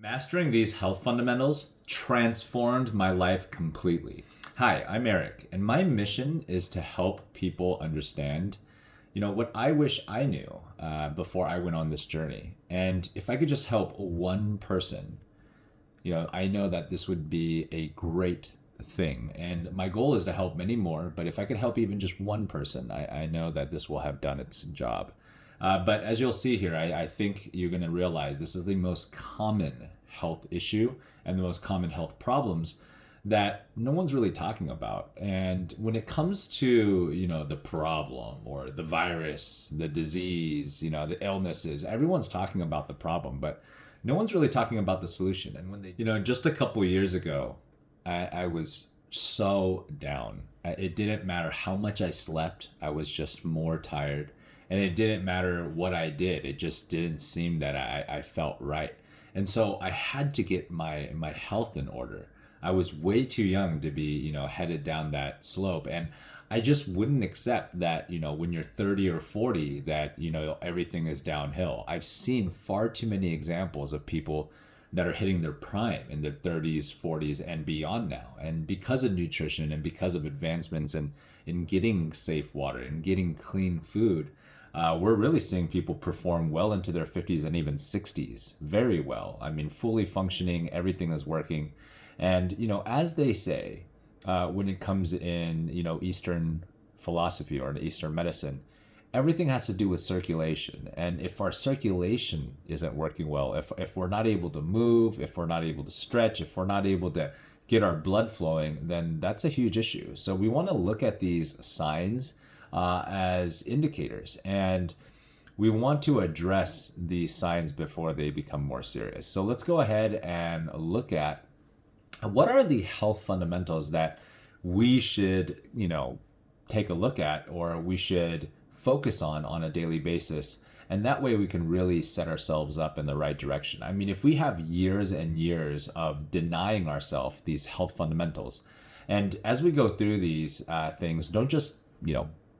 Mastering these health fundamentals transformed my life completely. Hi, I'm Eric, and my mission is to help people understand, what I wish I knew before I went on this journey. And if I could just help one person, I know that this would be a great thing. And my goal is to help many more, but if I could help even just one person, I know that this will have done its job. But as you'll see here, I think you're going to realize this is the most common health issue and the most common health problems that no one's really talking about. And when it comes to, the problem or the virus, the disease, the illnesses, everyone's talking about the problem, but no one's really talking about the solution. And when they, just a couple of years ago, I was so down. It didn't matter how much I slept, I was just more tired. And it didn't matter what I did, it just didn't seem that I felt right. And so I had to get my health in order. I was way too young to be, headed down that slope. And I just wouldn't accept that, when you're 30 or 40, that, everything is downhill. I've seen far too many examples of people that are hitting their prime in their 30s, 40s, and beyond now. And because of nutrition and because of advancements in getting safe water and getting clean food, we're really seeing people perform well into their 50s and even 60s very well. I mean, fully functioning, everything is working. And, as they say, when it comes in, Eastern philosophy or in Eastern medicine, everything has to do with circulation. And if our circulation isn't working well, if we're not able to move, if we're not able to stretch, if we're not able to get our blood flowing, then that's a huge issue. So we want to look at these signs as indicators, and we want to address these signs before they become more serious. So let's go ahead and look at what are the health fundamentals that we should, take a look at, or we should focus on a daily basis. And that way we can really set ourselves up in the right direction. I mean, if we have years and years of denying ourselves these health fundamentals, and as we go through these things, don't just,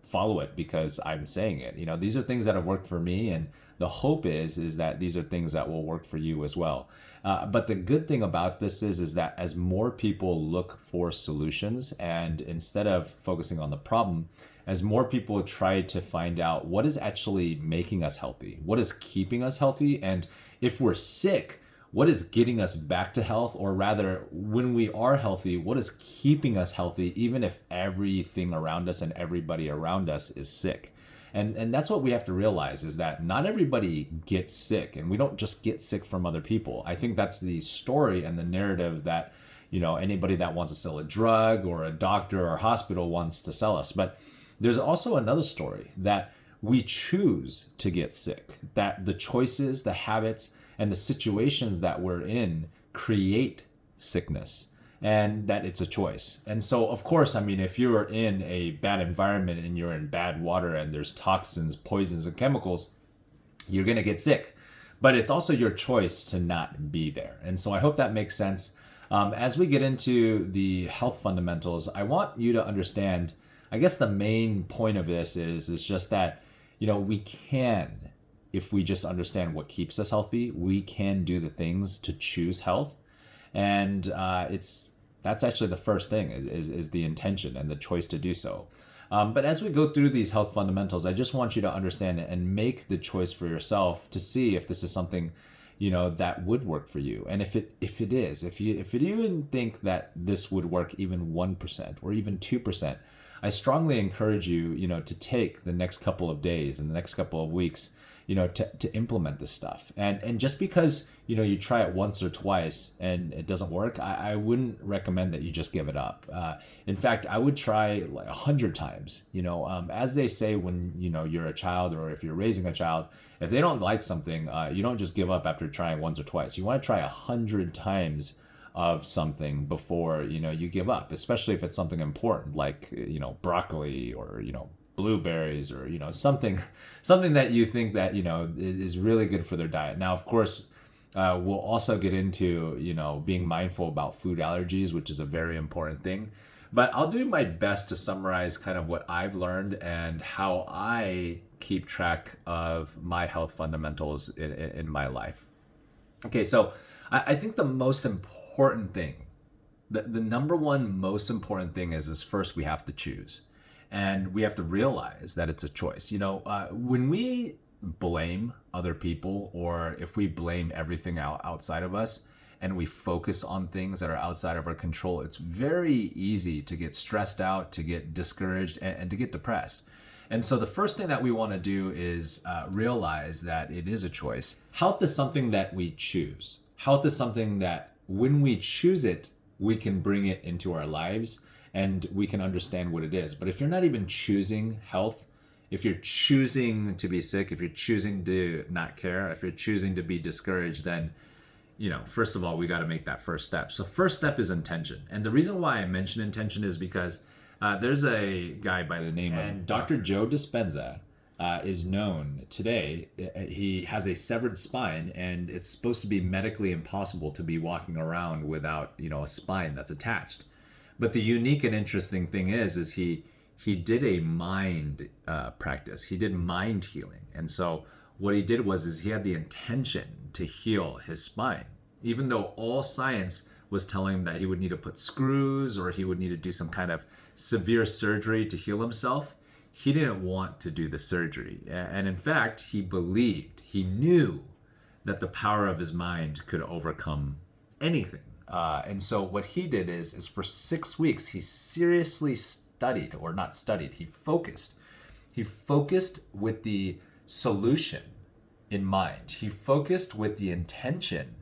follow it because I'm saying it. These are things that have worked for me, and the hope is that these are things that will work for you as well. But the good thing about this is that as more people look for solutions, and instead of focusing on the problem, as more people try to find out what is actually making us healthy, what is keeping us healthy, and if we're sick, what is getting us back to health, or rather, when we are healthy, what is keeping us healthy, even if everything around us and everybody around us is sick. And that's what we have to realize, is that not everybody gets sick, and we don't just get sick from other people. I think that's the story and the narrative that, anybody that wants to sell a drug or a doctor or hospital wants to sell us. But there's also another story that we choose to get sick, that the choices, the habits, and the situations that we're in create sickness, and that it's a choice. And so, of course, I mean, if you're in a bad environment and you're in bad water and there's toxins, poisons, and chemicals, you're going to get sick. But it's also your choice to not be there. And so I hope that makes sense. As we get into the health fundamentals, I want you to understand, I guess the main point of this is just that, we can, if we just understand what keeps us healthy, we can do the things to choose health. And that's actually the first thing is the intention and the choice to do so. But as we go through these health fundamentals, I just want you to understand it and make the choice for yourself to see if this is something, that would work for you. And if it is, if you even think that this would work even 1% or even 2%, I strongly encourage you, to take the next couple of days and the next couple of weeks, to implement this stuff. And just because, you try it once or twice and it doesn't work, I wouldn't recommend that you just give it up. In fact, I would try like 100 times, as they say, when, you're a child, or if you're raising a child, if they don't like something, you don't just give up after trying once or twice. You want to try 100 times of something before, you give up, especially if it's something important like, broccoli or, blueberries, or something that you think that is really good for their diet. Now, of course, we'll also get into being mindful about food allergies, which is a very important thing. But I'll do my best to summarize kind of what I've learned and how I keep track of my health fundamentals in my life. Okay, so I think the most important thing, the number one most important thing is first we have to choose, and we have to realize that it's a choice. When we blame other people, or if we blame everything outside of us, and we focus on things that are outside of our control, it's very easy to get stressed out, to get discouraged, and to get depressed. And so the first thing that we want to do is realize that it is a choice. Health is something that we choose. Health is something that when we choose it, we can bring it into our lives and we can understand what it is. But if you're not even choosing health, if you're choosing to be sick, if you're choosing to not care, if you're choosing to be discouraged, then first of all, we got to make that first step. So first step is intention. And the reason why I mention intention is because there's a guy by the name of Dr. Joe Dispenza is known today. He has a severed spine, and it's supposed to be medically impossible to be walking around without, a spine that's attached. But the unique and interesting thing is he did a mind practice. He did mind healing. And so what he did was he had the intention to heal his spine, even though all science was telling him that he would need to put screws or he would need to do some kind of severe surgery to heal himself. He didn't want to do the surgery. And in fact, he knew that the power of his mind could overcome anything. And so what he did is for 6 weeks, he seriously studied, or not studied, he focused. He focused with the solution in mind. He focused with the intention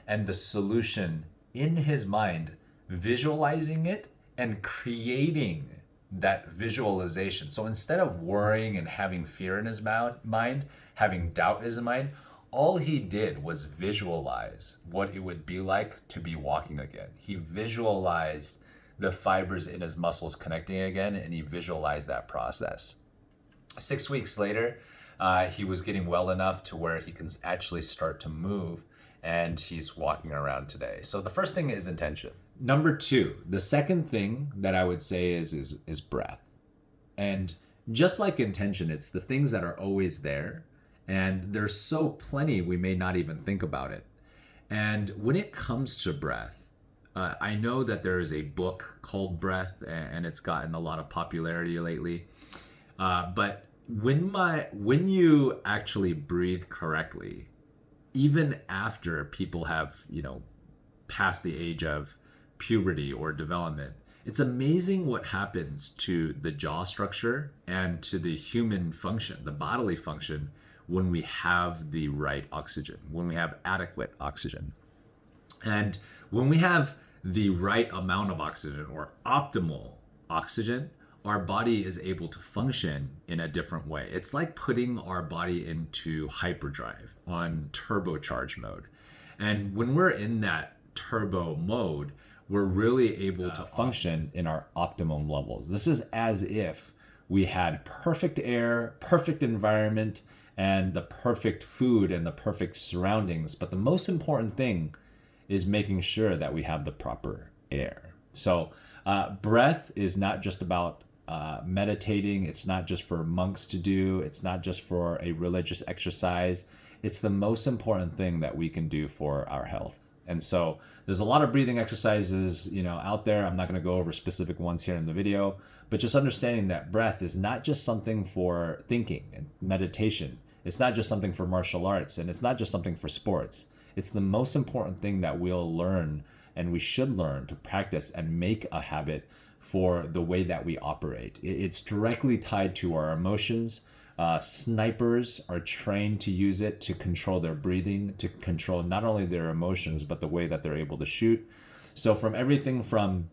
and the solution in his mind, visualizing it and creating that visualization. So instead of worrying and having fear in his mind, having doubt in his mind, all he did was visualize what it would be like to be walking again. He visualized the fibers in his muscles connecting again, and he visualized that process. 6 weeks later, he was getting well enough to where he can actually start to move, and he's walking around today. So the first thing is intention. Number two, the second thing that I would say is breath. And just like intention, it's the things that are always there, and there's so plenty we may not even think about it. And when it comes to breath, I know that there is a book called Breath, and it's gotten a lot of popularity lately. But when you actually breathe correctly, even after people have, passed the age of puberty or development, it's amazing what happens to the jaw structure and to the human function, the bodily function, when we have the right oxygen, when we have adequate oxygen. And when we have the right amount of oxygen, or optimal oxygen, our body is able to function in a different way. It's like putting our body into hyperdrive, on turbocharge mode. And when we're in that turbo mode, we're really able to function in our optimum levels. This is as if we had perfect air, perfect environment, and the perfect food and the perfect surroundings. But the most important thing is making sure that we have the proper air. So breath is not just about meditating. It's not just for monks to do. It's not just for a religious exercise. It's the most important thing that we can do for our health. And so there's a lot of breathing exercises, out there. I'm not going to go over specific ones here in the video, but just understanding that breath is not just something for thinking and meditation. It's not just something for martial arts, and it's not just something for sports. It's the most important thing that we'll learn, and we should learn to practice and make a habit for the way that we operate. It's directly tied to our emotions. Snipers are trained to use it to control their breathing, to control not only their emotions, but the way that they're able to shoot. So from everything from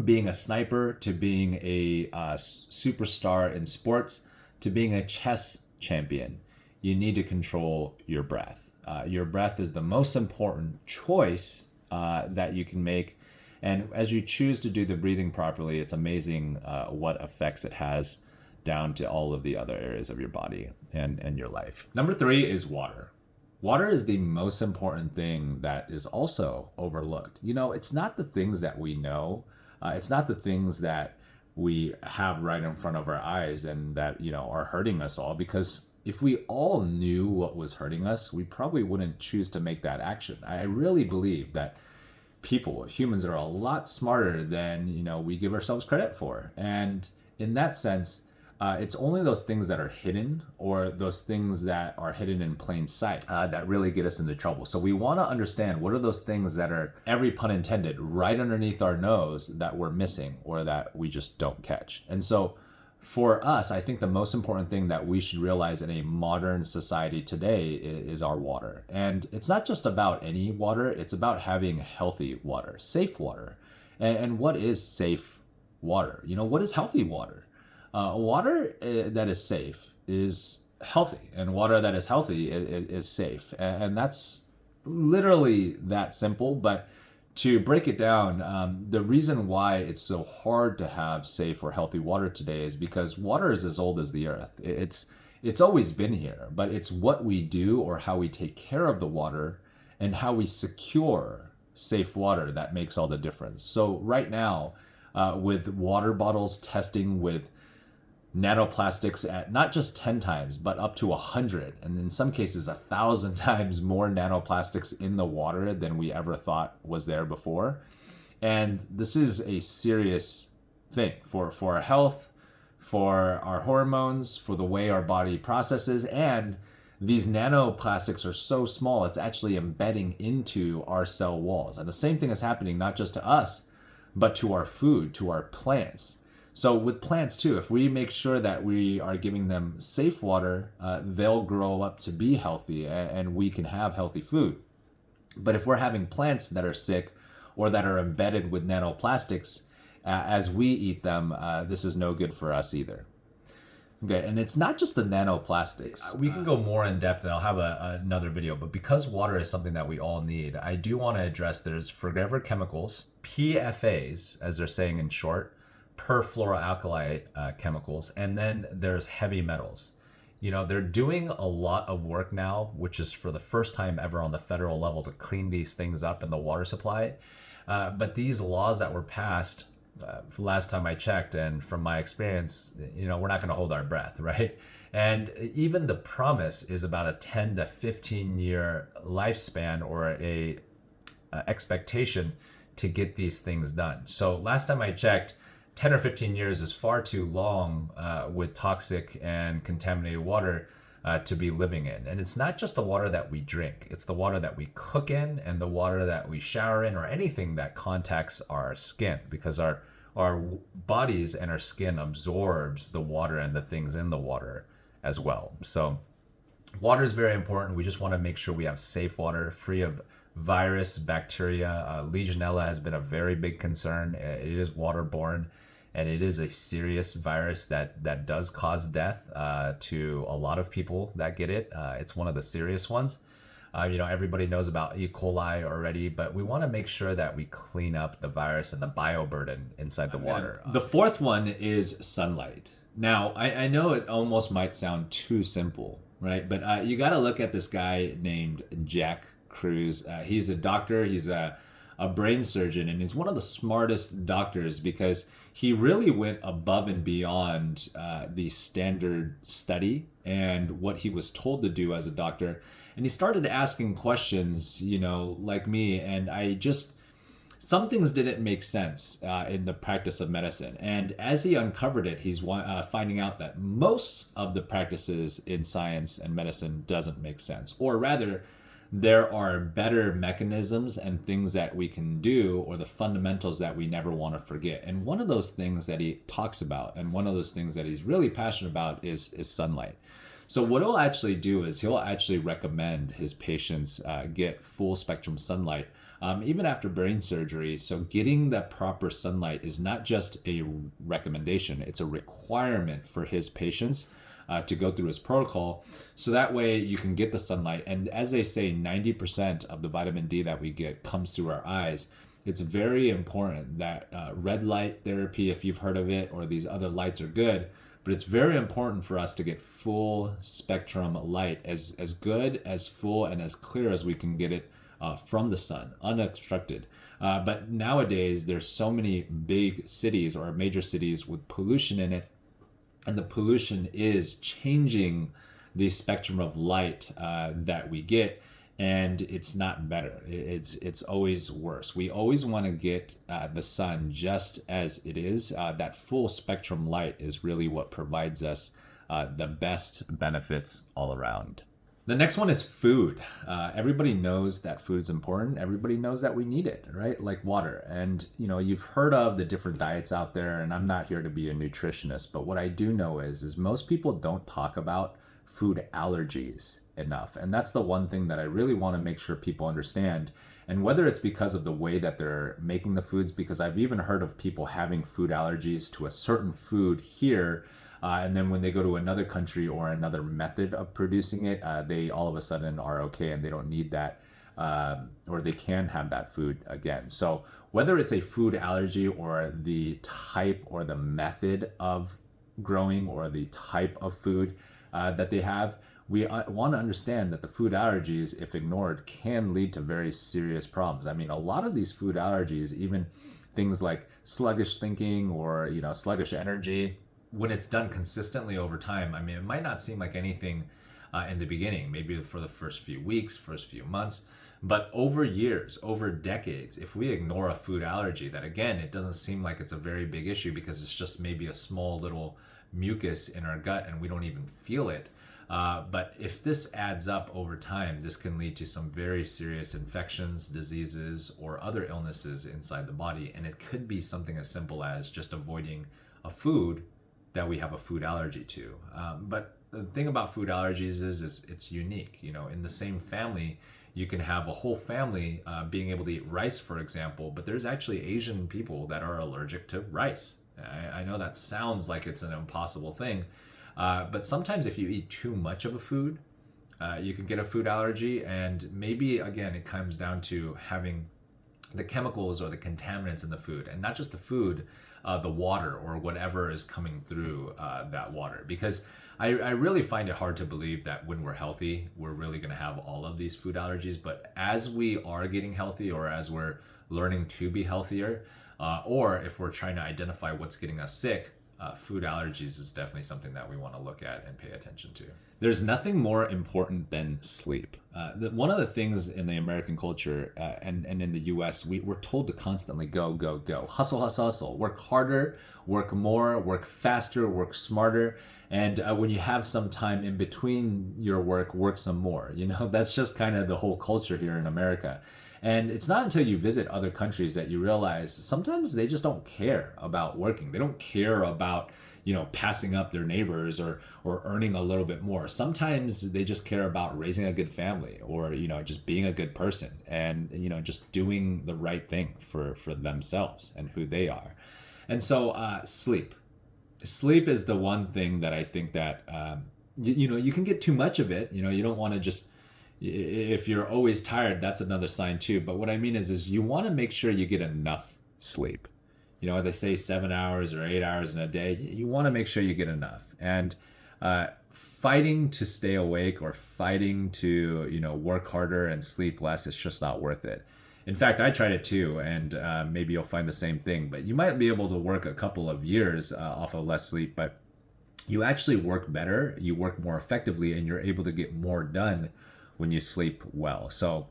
being a sniper to being a superstar in sports to being a chess champion, you need to control your breath. Your breath is the most important choice that you can make. And as you choose to do the breathing properly, it's amazing what effects it has down to all of the other areas of your body and your life. Number three is water. Water is the most important thing that is also overlooked. It's not the things that we know. It's not the things that we have right in front of our eyes and that, are hurting us all, because if we all knew what was hurting us, we probably wouldn't choose to make that action. I really believe that humans are a lot smarter than we give ourselves credit for. And in that sense, it's only those things that are hidden, or those things that are hidden in plain sight, that really get us into trouble. So we want to understand what are those things that are, every pun intended, right underneath our nose that we're missing or that we just don't catch. And so for us, I think the most important thing that we should realize in a modern society today is our water. And it's not just about any water, it's about having healthy water, safe water. And what is safe water? What is healthy water? Water that is safe is healthy, and water that is healthy is safe. And that's literally that simple. But to break it down, the reason why it's so hard to have safe or healthy water today is because water is as old as the earth. It's always been here, but it's what we do or how we take care of the water and how we secure safe water that makes all the difference. So right now, with water bottles testing with nanoplastics at not just 10 times, but up to 100, and in some cases 1,000 times more nanoplastics in the water than we ever thought was there before. And this is a serious thing for our health, for our hormones, for the way our body processes. And these nanoplastics are so small, it's actually embedding into our cell walls. And the same thing is happening not just to us, but to our food, to our plants. So with plants too, if we make sure that we are giving them safe water, they'll grow up to be healthy, and we can have healthy food. But if we're having plants that are sick or that are embedded with nanoplastics as we eat them, this is no good for us either. Okay, and it's not just the nanoplastics. We can go more in depth, and I'll have another video, but because water is something that we all need, I do want to address there's forever chemicals, PFAs, as they're saying in short, perfluoroalkyl chemicals, and then there's heavy metals. They're doing a lot of work now, which is for the first time ever on the federal level, to clean these things up in the water supply. But these laws that were passed, last time I checked, and from my experience, we're not going to hold our breath, right? And even the promise is about a 10 to 15 year lifespan, or a expectation to get these things done. So last time I checked, 10 or 15 years is far too long with toxic and contaminated water to be living in. And it's not just the water that we drink, it's the water that we cook in and the water that we shower in, or anything that contacts our skin, because our bodies and our skin absorbs the water and the things in the water as well. So water is very important. We just want to make sure we have safe water, free of virus, bacteria. Legionella has been a very big concern. It is waterborne, and it is a serious virus that does cause death to a lot of people that get it. It's one of the serious ones. Everybody knows about E. coli already, but we want to make sure that we clean up the virus and the bioburden inside the water. The fourth one is sunlight. Now, I know it almost might sound too simple, right? But you got to look at this guy named Jack Kruse. He's a doctor, he's a brain surgeon, and he's one of the smartest doctors because he really went above and beyond the standard study and what he was told to do as a doctor. And he started asking questions, like me, and some things didn't make sense in the practice of medicine. And as he uncovered it, he's finding out that most of the practices in science and medicine doesn't make sense, or rather, there are better mechanisms and things that we can do, or the fundamentals that we never want to forget. And one of those things that he talks about, and one of those things that he's really passionate about, is sunlight. So what he'll actually do is he'll actually recommend his patients get full spectrum sunlight, even after brain surgery. So getting that proper sunlight is not just a recommendation, it's a requirement for his patients to go through his protocol, so that way you can get the sunlight. And as they say, 90% of the vitamin D that we get comes through our eyes. It's very important that red light therapy, if you've heard of it, or these other lights are good, but it's very important for us to get full spectrum light, as good, as full, and as clear as we can get it from the sun, unobstructed. But nowadays, there's so many big cities or major cities with pollution in it, and the pollution is changing the spectrum of light that we get, and it's not better. It's always worse. We always want to get the sun just as it is. That full spectrum light is really what provides us the best benefits all around. The next one is food. Everybody knows that food's important. Everybody knows that we need it, right? Like water. And you've heard of the different diets out there, and I'm not here to be a nutritionist, but what I do know is most people don't talk about food allergies enough. And that's the one thing that I really want to make sure people understand. And whether it's because of the way that they're making the foods, because I've even heard of people having food allergies to a certain food here, and then when they go to another country or another method of producing it, they all of a sudden are okay and they don't need that, or they can have that food again. So whether it's a food allergy or the type or the method of growing or the type of food that they have, we want to understand that the food allergies, if ignored, can lead to very serious problems. I mean, a lot of these food allergies, even things like sluggish thinking or sluggish energy, when it's done consistently over time, I mean, it might not seem like anything in the beginning, maybe for the first few weeks, first few months, but over years, over decades, if we ignore a food allergy, that again, it doesn't seem like it's a very big issue because it's just maybe a small little mucus in our gut and we don't even feel it. But if this adds up over time, this can lead to some very serious infections, diseases, or other illnesses inside the body. And it could be something as simple as just avoiding a food that we have a food allergy to. But the thing about food allergies is it's unique. In the same family, you can have a whole family being able to eat rice, for example, but there's actually Asian people that are allergic to rice. I know that sounds like it's an impossible thing, but sometimes if you eat too much of a food, you can get a food allergy. And maybe, again, it comes down to having the chemicals or the contaminants in the food, and not just the food, the water or whatever is coming through that water. Because I really find it hard to believe that when we're healthy, we're really going to have all of these food allergies. But as we are getting healthy, or as we're learning to be healthier, or if we're trying to identify what's getting us sick, food allergies is definitely something that we want to look at and pay attention to. There's nothing more important than sleep. One of the things in the American culture and in the US, we're told to constantly go, go, go, hustle, hustle, hustle, work harder, work more, work faster, work smarter. And when you have some time in between your work some more. That's just kind of the whole culture here in America. And it's not until you visit other countries that you realize sometimes they just don't care about working. They don't care about, passing up their neighbors or earning a little bit more. Sometimes they just care about raising a good family or, just being a good person and, just doing the right thing for themselves and who they are. And so sleep is the one thing that I think that, you can get too much of it. You don't want to just, if you're always tired, that's another sign too. But what I mean is you want to make sure you get enough sleep. They say 7 hours or 8 hours in a day. You want to make sure you get enough. And fighting to stay awake or fighting to, work harder and sleep less, it's just not worth it. In fact, I tried it too, and maybe you'll find the same thing. But you might be able to work a couple of years off of less sleep, but you actually work better, you work more effectively, and you're able to get more done when you sleep well. So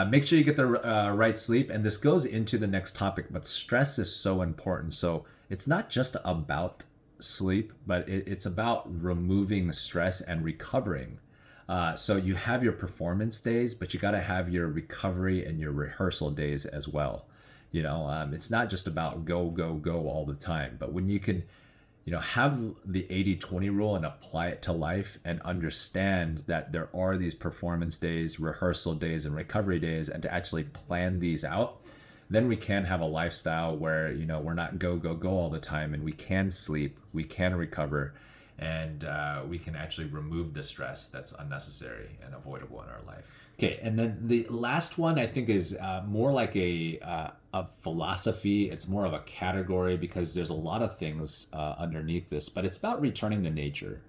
make sure you get the right sleep. And this goes into the next topic, but stress is so important. So it's not just about sleep, but it's about removing stress and recovering. So you have your performance days, but you got to have your recovery and your rehearsal days as well. It's not just about go, go, go all the time, but when you can have the 80-20 rule and apply it to life and understand that there are these performance days, rehearsal days, and recovery days, and to actually plan these out, then we can have a lifestyle where, we're not go, go, go all the time, and we can sleep, we can recover, and we can actually remove the stress that's unnecessary and avoidable in our life. Okay, and then the last one I think is more like a philosophy. It's more of a category because there's a lot of things underneath this, but it's about returning to nature.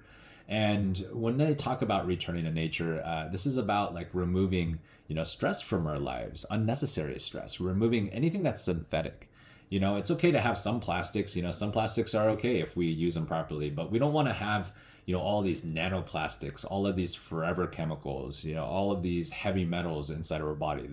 And when they talk about returning to nature, this is about like removing, stress from our lives, unnecessary stress, removing anything that's synthetic. It's okay to have some plastics. Some plastics are okay if we use them properly, but we don't want to have, all these nanoplastics, all of these forever chemicals, all of these heavy metals inside of our body.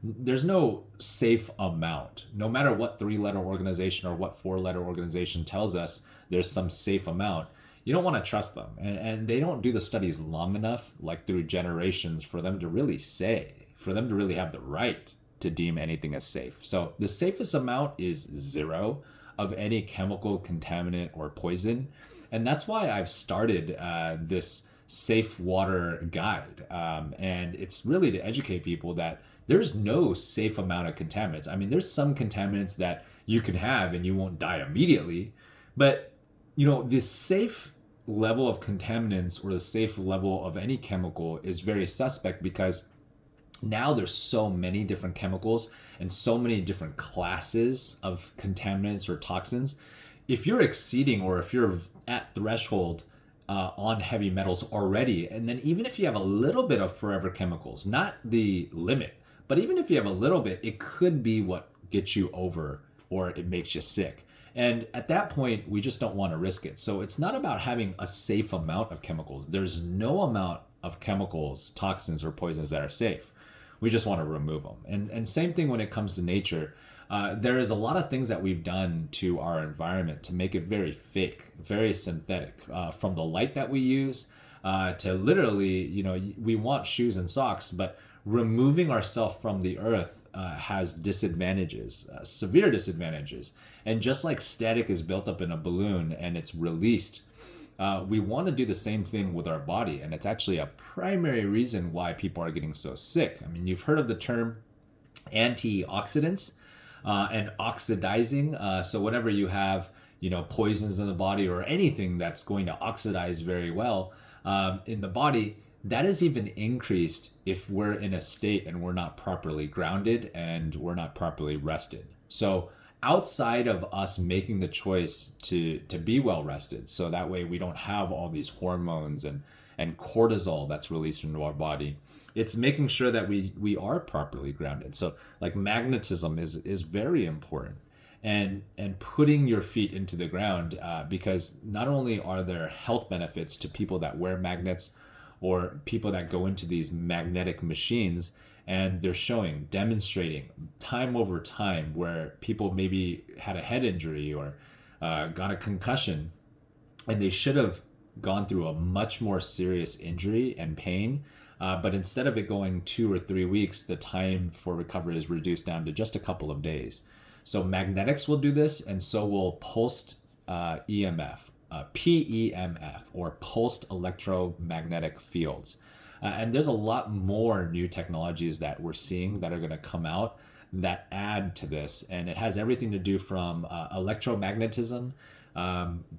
There's no safe amount. No matter what 3-letter organization or what 4-letter organization tells us there's some safe amount, you don't want to trust them. And they don't do the studies long enough, like through generations, for them to really have the right to deem anything as safe. So the safest amount is 0 of any chemical contaminant or poison. And that's why I've started this safe water guide. And it's really to educate people that there's no safe amount of contaminants. I mean, there's some contaminants that you can have and you won't die immediately. But, this safe level of contaminants or the safe level of any chemical is very suspect, because now there's so many different chemicals and so many different classes of contaminants or toxins. If you're exceeding, or if you're at threshold on heavy metals already, and then even if you have a little bit of forever chemicals, not the limit, but even if you have a little bit, it could be what gets you over, or it makes you sick. And at that point, we just don't want to risk it. So it's not about having a safe amount of chemicals. There's no amount of chemicals, toxins, or poisons that are safe. We just want to remove them. And same thing when it comes to nature. There is a lot of things that we've done to our environment to make it very fake, very synthetic, from the light that we use to literally, we want shoes and socks, but removing ourselves from the earth has disadvantages, severe disadvantages. And just like static is built up in a balloon and it's released, we want to do the same thing with our body. And it's actually a primary reason why people are getting so sick. I mean, you've heard of the term antioxidants and oxidizing. So whenever you have, poisons in the body or anything that's going to oxidize very well in the body, that is even increased if we're in a state and we're not properly grounded and we're not properly rested. So outside of us making the choice to be well rested, so that way we don't have all these hormones and cortisol that's released into our body, it's making sure that we are properly grounded. So like magnetism is very important, and putting your feet into the ground, because not only are there health benefits to people that wear magnets or people that go into these magnetic machines, and they're demonstrating time over time where people maybe had a head injury or got a concussion, and they should have gone through a much more serious injury and pain. But instead of it going 2 or 3 weeks, the time for recovery is reduced down to just a couple of days. So magnetics will do this, and so will pulsed EMF, PEMF, or pulsed electromagnetic fields. And there's a lot more new technologies that we're seeing that are going to come out that add to this. And it has everything to do from electromagnetism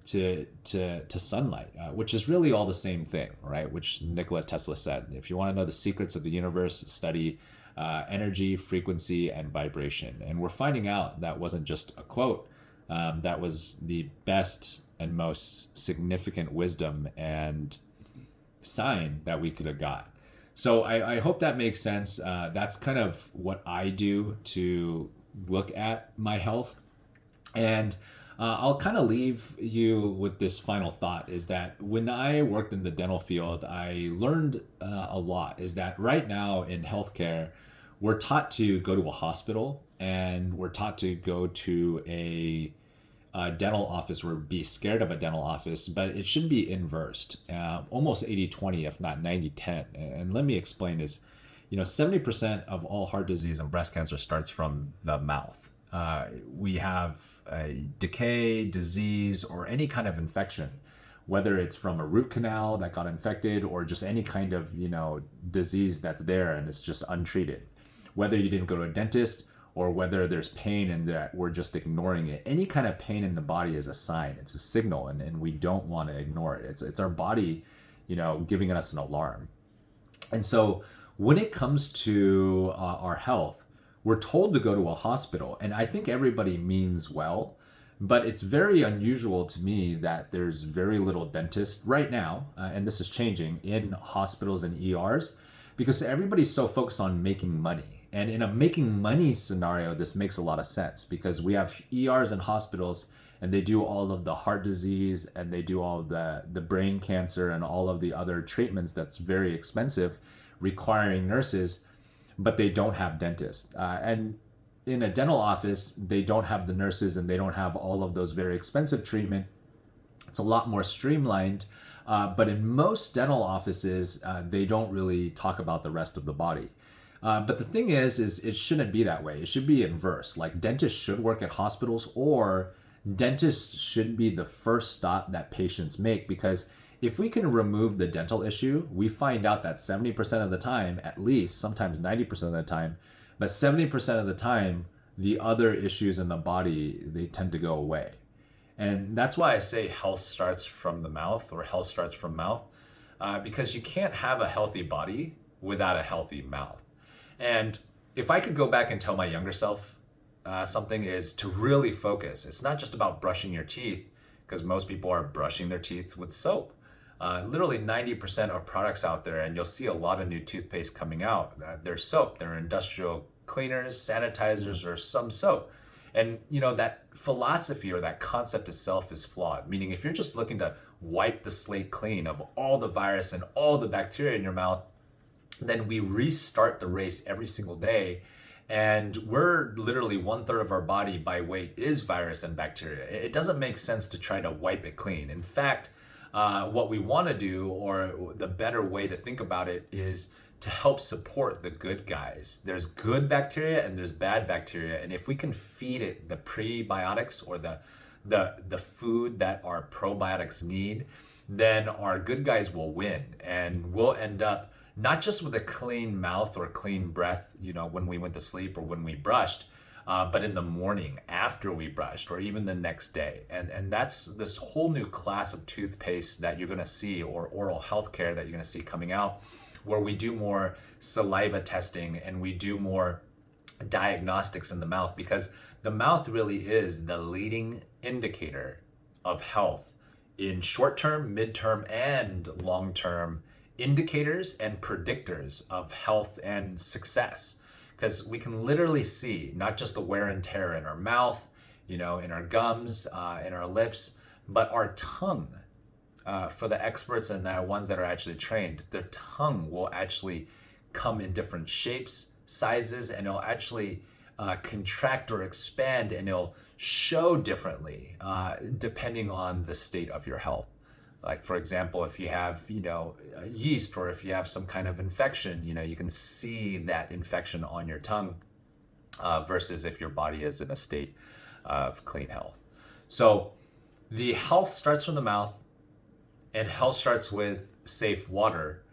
to sunlight, which is really all the same thing, right? Which Nikola Tesla said, if you want to know the secrets of the universe, study energy, frequency, and vibration. And we're finding out that wasn't just a quote. That was the best and most significant wisdom and sign that we could have got. So I hope that makes sense. That's kind of what I do to look at my health. And I'll kind of leave you with this final thought, is that when I worked in the dental field, I learned a lot, is that right now in healthcare, we're taught to go to a hospital, and we're taught to go to a dental office or be scared of a dental office, but it should be inversed, almost 80-20, if not 90-10. And let me explain is, 70% of all heart disease and breast cancer starts from the mouth. We have a decay, disease, or any kind of infection, whether it's from a root canal that got infected or just any kind of, disease that's there and it's just untreated. Whether you didn't go to a dentist, or whether there's pain and that we're just ignoring it. Any kind of pain in the body is a sign, it's a signal, and we don't want to ignore it. It's our body, giving us an alarm. And so when it comes to our health, we're told to go to a hospital, and I think everybody means well, but it's very unusual to me that there's very little dentists right now, and this is changing, in hospitals and ERs, because everybody's so focused on making money. And in a making money scenario, this makes a lot of sense, because we have ERs and hospitals, and they do all of the heart disease, and they do all of the brain cancer and all of the other treatments that's very expensive, requiring nurses, but they don't have dentists. And in a dental office, they don't have the nurses and they don't have all of those very expensive treatment. It's a lot more streamlined. But in most dental offices, they don't really talk about the rest of the body. But the thing is it shouldn't be that way. It should be inverse. Like dentists should work at hospitals, or dentists should be the first stop that patients make, because if we can remove the dental issue, we find out that 70% of the time, at least, sometimes 90% of the time, but 70% of the time, the other issues in the body, they tend to go away. And that's why I say health starts from the mouth, or health starts from mouth, because you can't have a healthy body without a healthy mouth. And if I could go back and tell my younger self something, is to really focus. It's not just about brushing your teeth, because most people are brushing their teeth with soap. Literally 90% of products out there, and you'll see a lot of new toothpaste coming out, they're soap, they're industrial cleaners, sanitizers, or some soap. And that philosophy or that concept itself is flawed. Meaning, if you're just looking to wipe the slate clean of all the virus and all the bacteria in your mouth, then we restart the race every single day. And we're literally 1/3 of our body by weight is virus and bacteria. It doesn't make sense to try to wipe it clean. In fact, what we want to do, or the better way to think about it, is to help support the good guys. There's good bacteria and there's bad bacteria. And if we can feed it the prebiotics, or the food that our probiotics need, then our good guys will win. And we'll end up not just with a clean mouth or clean breath, when we went to sleep or when we brushed, but in the morning after we brushed, or even the next day. And that's this whole new class of toothpaste that you're gonna see, or oral health care that you're gonna see coming out, where we do more saliva testing and we do more diagnostics in the mouth, because the mouth really is the leading indicator of health in short-term, mid-term, and long-term indicators and predictors of health and success. Because we can literally see not just the wear and tear in our mouth, in our gums, in our lips, but our tongue. For the experts and the ones that are actually trained, their tongue will actually come in different shapes, sizes, and it'll actually contract or expand, and it'll show differently depending on the state of your health. Like, for example, if you have, yeast, or if you have some kind of infection, you can see that infection on your tongue versus if your body is in a state of clean health. So the health starts from the mouth, and health starts with safe water.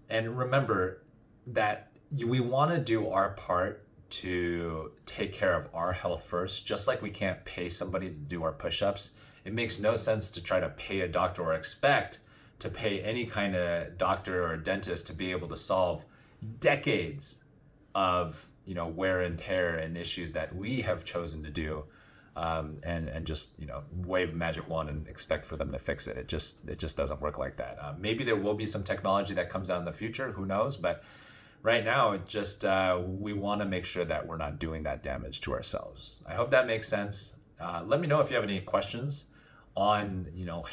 And remember that we want to do our part to take care of our health first. Just like we can't pay somebody to do our push-ups, it makes no sense to try to pay a doctor, or expect to pay any kind of doctor or dentist to be able to solve decades of wear and tear and issues that we have chosen to do, and just wave a magic wand and expect for them to fix it. It just doesn't work like that. Maybe there will be some technology that comes out in the future, who knows, but right now it just we want to make sure that we're not doing that damage to ourselves. I hope that makes sense. Let me know if you have any questions on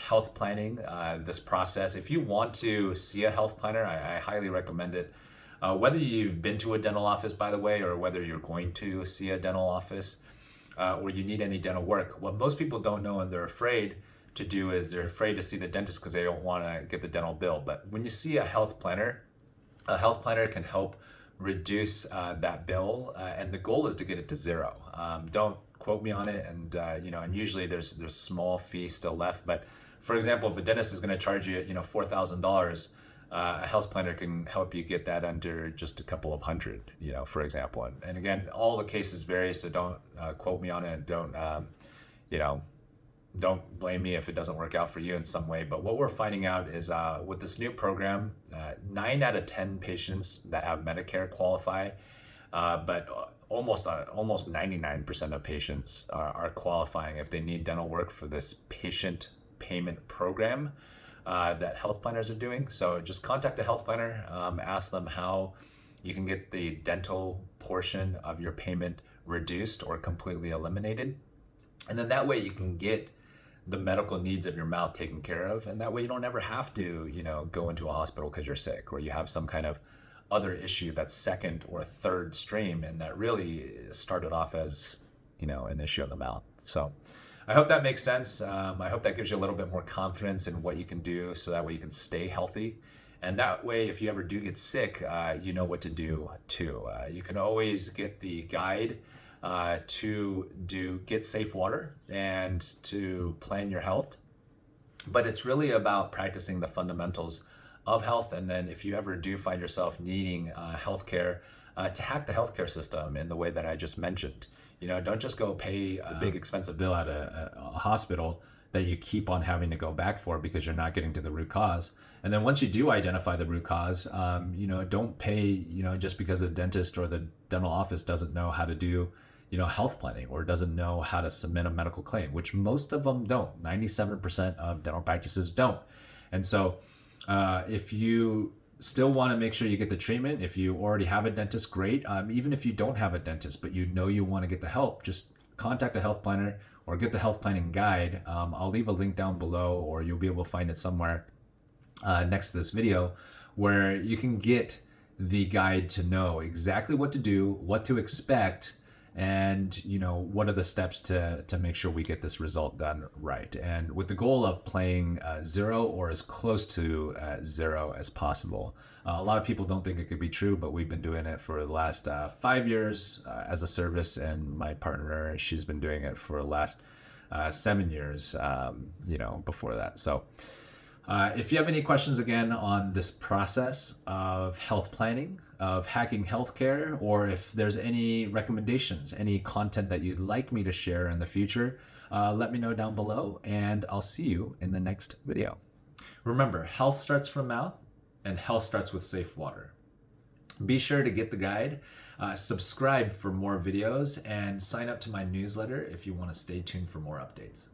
health planning, this process. If you want to see a health planner, I highly recommend it. Whether you've been to a dental office, by the way, or whether you're going to see a dental office, or you need any dental work, what most people don't know and they're afraid to do is they're afraid to see the dentist because they don't want to get the dental bill. But when you see a health planner can help reduce that bill, and the goal is to get it to zero. Don't quote me on it, and and usually there's small fees still left. But for example, if a dentist is going to charge you $4,000, a health planner can help you get that under just a couple of hundred, for example. And again, all the cases vary, so don't quote me on it, and don't blame me if it doesn't work out for you in some way. But what we're finding out is with this new program, 9 out of 10 patients that have Medicare qualify, but almost 99% of patients are qualifying if they need dental work for this patient payment program that health planners are doing. So just contact a health planner, ask them how you can get the dental portion of your payment reduced or completely eliminated. And then that way you can get the medical needs of your mouth taken care of. And that way you don't ever have to, go into a hospital because you're sick or you have some kind of other issue that's second or third stream and that really started off as, an issue of the mouth. So I hope that makes sense. I hope that gives you a little bit more confidence in what you can do so that way you can stay healthy. And that way, if you ever do get sick, you know what to do too. You can always get the guide to get safe water and to plan your health. But it's really about practicing the fundamentals of health. And then if you ever do find yourself needing healthcare, to hack the healthcare system in the way that I just mentioned. Don't just go pay a big expensive bill at a hospital that you keep on having to go back for because you're not getting to the root cause. And then once you do identify the root cause, don't pay, just because a dentist or the dental office doesn't know how to do, health planning or doesn't know how to submit a medical claim, which most of them don't. 97% of dental practices don't. And so if you still want to make sure you get the treatment, if you already have a dentist, great. Even if you don't have a dentist, but you want to get the help, just contact a health planner or get the health planning guide. I'll leave a link down below, or you'll be able to find it somewhere next to this video, where you can get the guide to know exactly what to do, what to expect, and what are the steps to make sure we get this result done right, and with the goal of playing zero or as close to zero as possible. A lot of people don't think it could be true, but we've been doing it for the last 5 years as a service, and my partner, she's been doing it for the last 7 years before that. So if you have any questions again on this process of health planning, of hacking healthcare, or if there's any recommendations, any content that you'd like me to share in the future, let me know down below, and I'll see you in the next video. Remember, health starts from mouth, and health starts with safe water. Be sure to get the guide, subscribe for more videos, and sign up to my newsletter if you want to stay tuned for more updates.